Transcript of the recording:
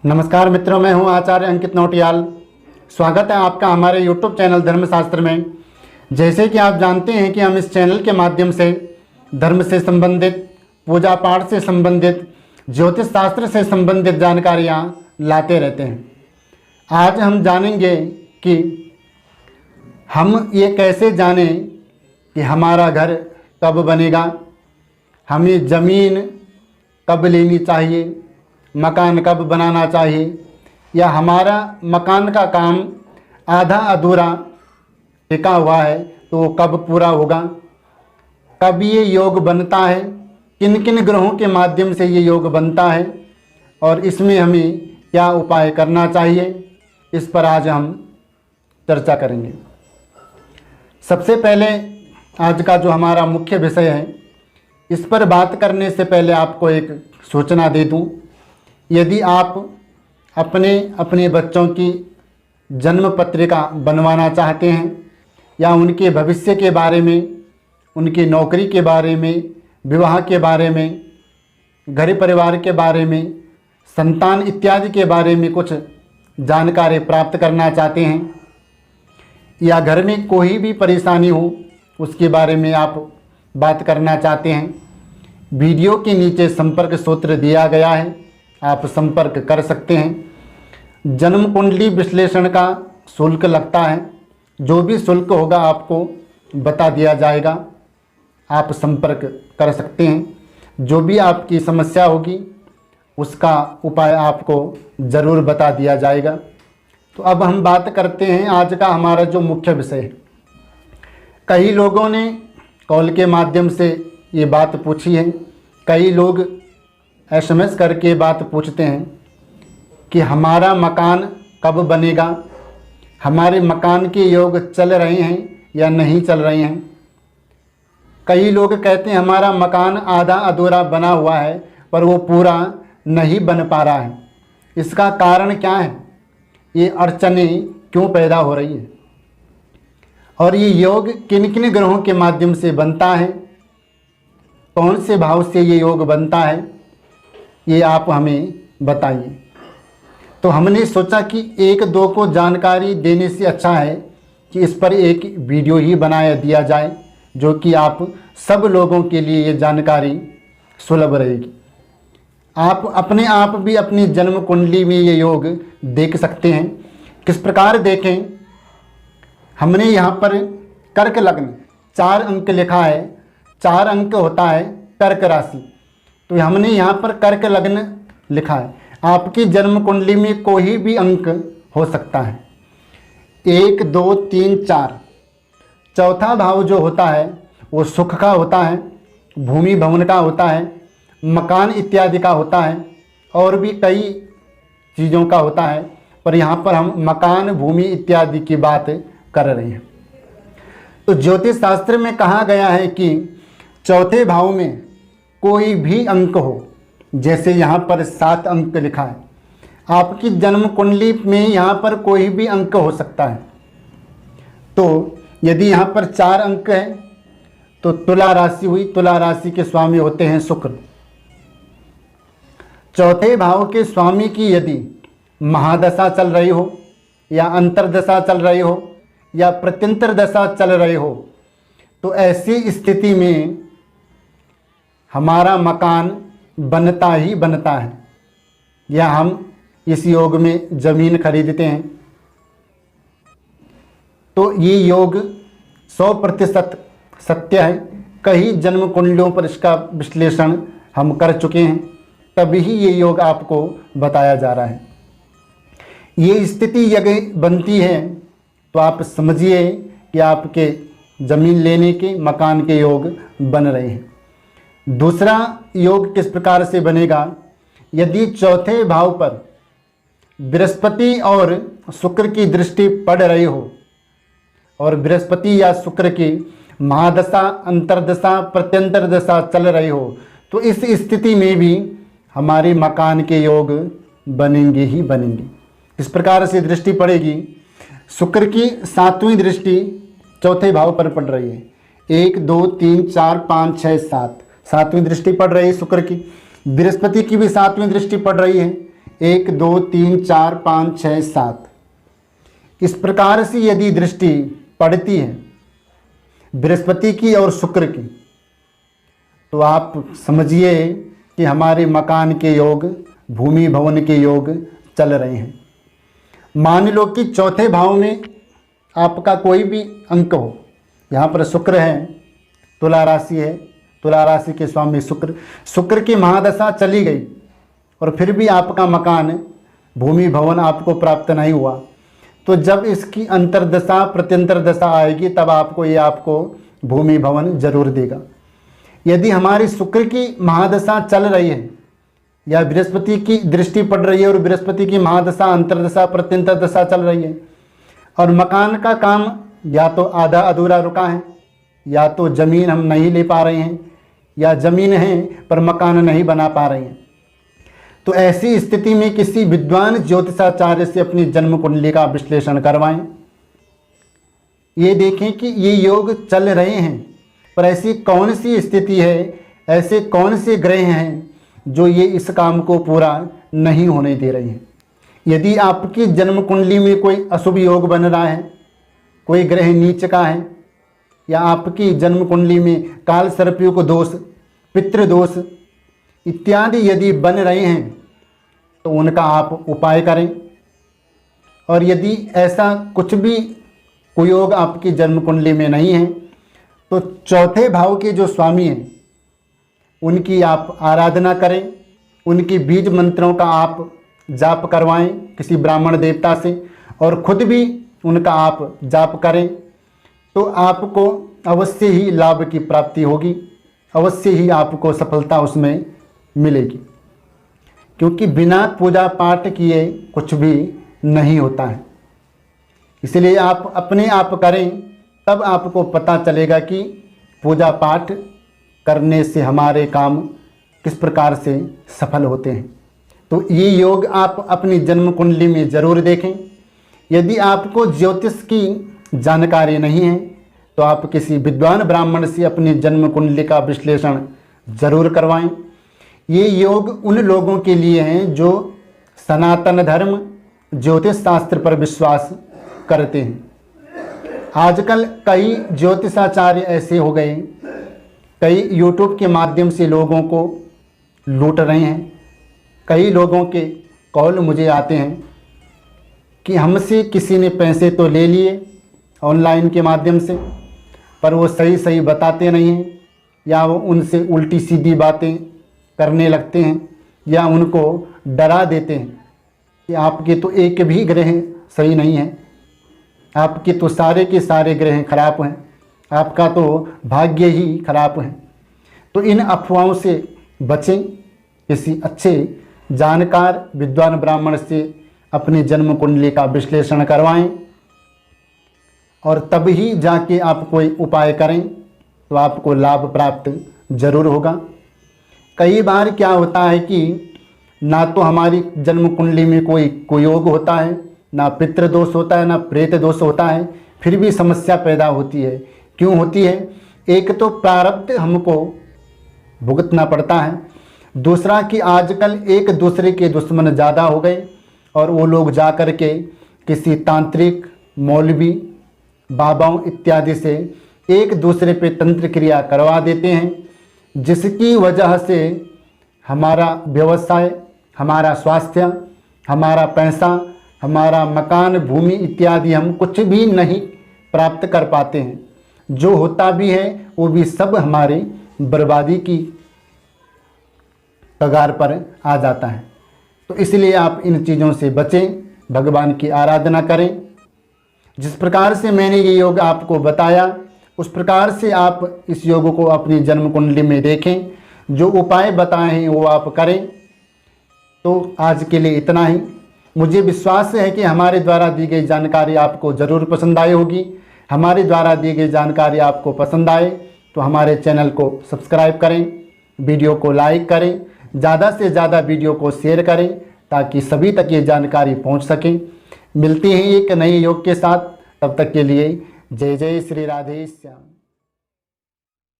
नमस्कार मित्रों, मैं हूं आचार्य अंकित नौटियाल। स्वागत है आपका हमारे YouTube चैनल धर्मशास्त्र में। जैसे कि आप जानते हैं कि हम इस चैनल के माध्यम से धर्म से संबंधित, पूजा पाठ से संबंधित, ज्योतिष शास्त्र से संबंधित जानकारियां लाते रहते हैं। आज हम जानेंगे कि हम ये कैसे जानें कि हमारा घर कब बनेगा, हमें ज़मीन कब लेनी चाहिए, मकान कब बनाना चाहिए, या हमारा मकान का काम आधा अधूरा टिका हुआ है तो वो कब पूरा होगा, कब ये योग बनता है, किन किन ग्रहों के माध्यम से ये योग बनता है और इसमें हमें क्या उपाय करना चाहिए, इस पर आज हम चर्चा करेंगे। सबसे पहले आज का जो हमारा मुख्य विषय है, इस पर बात करने से पहले आपको एक सूचना दे दूं। यदि आप अपने बच्चों की जन्म पत्रिका बनवाना चाहते हैं या उनके भविष्य के बारे में, उनकी नौकरी के बारे में, विवाह के बारे में, घर परिवार के बारे में, संतान इत्यादि के बारे में कुछ जानकारी प्राप्त करना चाहते हैं, या घर में कोई भी परेशानी हो उसके बारे में आप बात करना चाहते हैं, वीडियो के नीचे संपर्क सूत्र दिया गया है, आप संपर्क कर सकते हैं। जन्म कुंडली विश्लेषण का शुल्क लगता है, जो भी शुल्क होगा आपको बता दिया जाएगा, आप संपर्क कर सकते हैं। जो भी आपकी समस्या होगी उसका उपाय आपको ज़रूर बता दिया जाएगा। तो अब हम बात करते हैं आज का हमारा जो मुख्य विषय है। कई लोगों ने कॉल के माध्यम से ये बात पूछी है, कई लोग SMS करके बात पूछते हैं कि हमारा मकान कब बनेगा, हमारे मकान के योग चल रहे हैं या नहीं चल रहे हैं। कई लोग कहते हैं हमारा मकान आधा अधूरा बना हुआ है पर वो पूरा नहीं बन पा रहा है। इसका कारण क्या है, ये अड़चनें क्यों पैदा हो रही है और ये योग किन किन ग्रहों के माध्यम से बनता है, कौन से भाव से ये योग बनता है, ये आप हमें बताइए। तो हमने सोचा कि एक दो को जानकारी देने से अच्छा है कि इस पर एक वीडियो ही बनाया दिया जाए, जो कि आप सब लोगों के लिए ये जानकारी सुलभ रहेगी। आप अपने आप भी अपनी जन्म कुंडली में ये योग देख सकते हैं। किस प्रकार देखें, हमने यहाँ पर कर्क लग्न 4 अंक लिखा है, 4 अंक होता है कर्क राशि, तो हमने यहाँ पर कर्क लग्न लिखा है। आपकी जन्म कुंडली में कोई भी अंक हो सकता है, 1 2 3 4। चौथा भाव जो होता है वो सुख का होता है, भूमि भवन का होता है, मकान इत्यादि का होता है, और भी कई चीज़ों का होता है, पर यहाँ पर हम मकान भूमि इत्यादि की बात कर रहे हैं। तो ज्योतिष शास्त्र में कहा गया है कि चौथे भाव में कोई भी अंक हो, जैसे यहाँ पर 7 अंक लिखा है, आपकी जन्म कुंडली में यहाँ पर कोई भी अंक हो सकता है। तो यदि यहाँ पर 4 अंक है तो तुला राशि हुई, तुला राशि के स्वामी होते हैं शुक्र। चौथे भाव के स्वामी की यदि महादशा चल रही हो या अंतरदशा चल रही हो या प्रत्यंतर दशा चल रही हो, तो ऐसी स्थिति में हमारा मकान बनता ही बनता है, या हम इस योग में ज़मीन खरीदते हैं। तो ये योग 100% सत्य है। कई जन्म कुंडलियों पर इसका विश्लेषण हम कर चुके हैं, तभी ये योग आपको बताया जा रहा है। ये स्थिति यदि बनती है तो आप समझिए कि आपके ज़मीन लेने के, मकान के योग बन रहे हैं। दूसरा योग किस प्रकार से बनेगा, यदि चौथे भाव पर बृहस्पति और शुक्र की दृष्टि पड़ रही हो और बृहस्पति या शुक्र की महादशा, अंतरदशा, प्रत्यंतर दशा चल रही हो, तो इस स्थिति में भी हमारे मकान के योग बनेंगे ही बनेंगे। इस प्रकार से दृष्टि पड़ेगी, शुक्र की 7वीं दृष्टि चौथे भाव पर पड़ रही है, 1 2 3 4 5 6 7, 7वीं दृष्टि पड़ रही है शुक्र की। बृहस्पति की भी 7वीं दृष्टि पड़ रही है, 1 2 3 4 5 6 7। इस प्रकार से यदि दृष्टि पड़ती है बृहस्पति की और शुक्र की, तो आप समझिए कि हमारे मकान के योग, भूमि भवन के योग चल रहे हैं। मान लो कि चौथे भाव में आपका कोई भी अंक हो, यहाँ पर शुक्र है, तुला राशि है, तुला राशि के स्वामी शुक्र, शुक्र की महादशा चली गई और फिर भी आपका मकान, भूमि भवन आपको प्राप्त नहीं हुआ, तो जब इसकी अंतर्दशा प्रत्यंतर दशा आएगी तब आपको भूमि भवन जरूर देगा। यदि हमारी शुक्र की महादशा चल रही है या बृहस्पति की दृष्टि पड़ रही है और बृहस्पति की महादशा अंतर्दशा प्रत्यंतर दशा चल रही है और मकान का काम या तो आधा अधूरा रुका है, या तो ज़मीन हम नहीं ले पा रहे हैं, या ज़मीन है पर मकान नहीं बना पा रहे हैं, तो ऐसी स्थिति में किसी विद्वान ज्योतिषाचार्य से अपनी जन्म कुंडली का विश्लेषण करवाएं। ये देखें कि ये योग चल रहे हैं, पर ऐसी कौन सी स्थिति है, ऐसे कौन से ग्रह हैं जो ये इस काम को पूरा नहीं होने दे रहे हैं। यदि आपकी जन्म कुंडली में कोई अशुभ योग बन रहा है, कोई ग्रह नीच का है, या आपकी जन्म कुंडली में काल सर्पयोग दोष, पितृदोष इत्यादि यदि बन रहे हैं तो उनका आप उपाय करें। और यदि ऐसा कुछ भी कुयोग आपकी जन्म कुंडली में नहीं है तो चौथे भाव के जो स्वामी हैं उनकी आप आराधना करें, उनकी बीज मंत्रों का आप जाप करवाएं किसी ब्राह्मण देवता से, और खुद भी उनका आप जाप करें, तो आपको अवश्य ही लाभ की प्राप्ति होगी, अवश्य ही आपको सफलता उसमें मिलेगी। क्योंकि बिना पूजा पाठ किए कुछ भी नहीं होता है। इसलिए आप अपने आप करें, तब आपको पता चलेगा कि पूजा पाठ करने से हमारे काम किस प्रकार से सफल होते हैं। तो ये योग आप अपनी जन्म कुंडली में ज़रूर देखें। यदि आपको ज्योतिष की जानकारी नहीं है तो आप किसी विद्वान ब्राह्मण से अपनी जन्म कुंडली का विश्लेषण ज़रूर करवाएं। ये योग उन लोगों के लिए हैं जो सनातन धर्म ज्योतिष शास्त्र पर विश्वास करते हैं। आजकल कई ज्योतिषाचार्य ऐसे हो गए, कई यूट्यूब के माध्यम से लोगों को लूट रहे हैं। कई लोगों के कॉल मुझे आते हैं कि हमसे किसी ने पैसे तो ले लिए ऑनलाइन के माध्यम से, पर वो सही सही बताते नहीं हैं, या वो उनसे उल्टी सीधी बातें करने लगते हैं, या उनको डरा देते हैं कि आपके तो एक भी ग्रह सही नहीं है, आपके तो सारे के सारे ग्रह खराब हैं, आपका तो भाग्य ही खराब है। तो इन अफवाहों से बचें, किसी अच्छे जानकार विद्वान ब्राह्मण से अपनी जन्म कुंडली का विश्लेषण करवाएं, और तब ही जाके आप कोई उपाय करें तो आपको लाभ प्राप्त जरूर होगा। कई बार क्या होता है कि ना तो हमारी जन्म कुंडली में कोई कुयोग होता है, ना पितृदोष होता है, ना प्रेत दोष होता है, फिर भी समस्या पैदा होती है। क्यों होती है? एक तो प्रारब्ध हमको भुगतना पड़ता है, दूसरा कि आजकल एक दूसरे के दुश्मन ज़्यादा हो गए और वो लोग जा कर के किसी तांत्रिक, मौलवी, बाबाओं इत्यादि से एक दूसरे पे तंत्र क्रिया करवा देते हैं, जिसकी वजह से हमारा व्यवसाय, हमारा स्वास्थ्य, हमारा पैसा, हमारा मकान, भूमि इत्यादि हम कुछ भी नहीं प्राप्त कर पाते हैं। जो होता भी है वो भी सब हमारी बर्बादी की कगार पर आ जाता है। तो इसलिए आप इन चीज़ों से बचें, भगवान की आराधना करें। जिस प्रकार से मैंने ये योग आपको बताया उस प्रकार से आप इस योग को अपनी जन्म कुंडली में देखें, जो उपाय बताए हैं वो आप करें। तो आज के लिए इतना ही। मुझे विश्वास है कि हमारे द्वारा दी गई जानकारी आपको ज़रूर पसंद आई होगी। हमारे द्वारा दी गई जानकारी आपको पसंद आए तो हमारे चैनल को सब्सक्राइब करें, वीडियो को लाइक करें, ज़्यादा से ज़्यादा वीडियो को शेयर करें ताकि सभी तक ये जानकारी पहुंच सके। मिलते हैं एक नए योग के साथ, तब तक के लिए जय जय श्री राधे श्याम।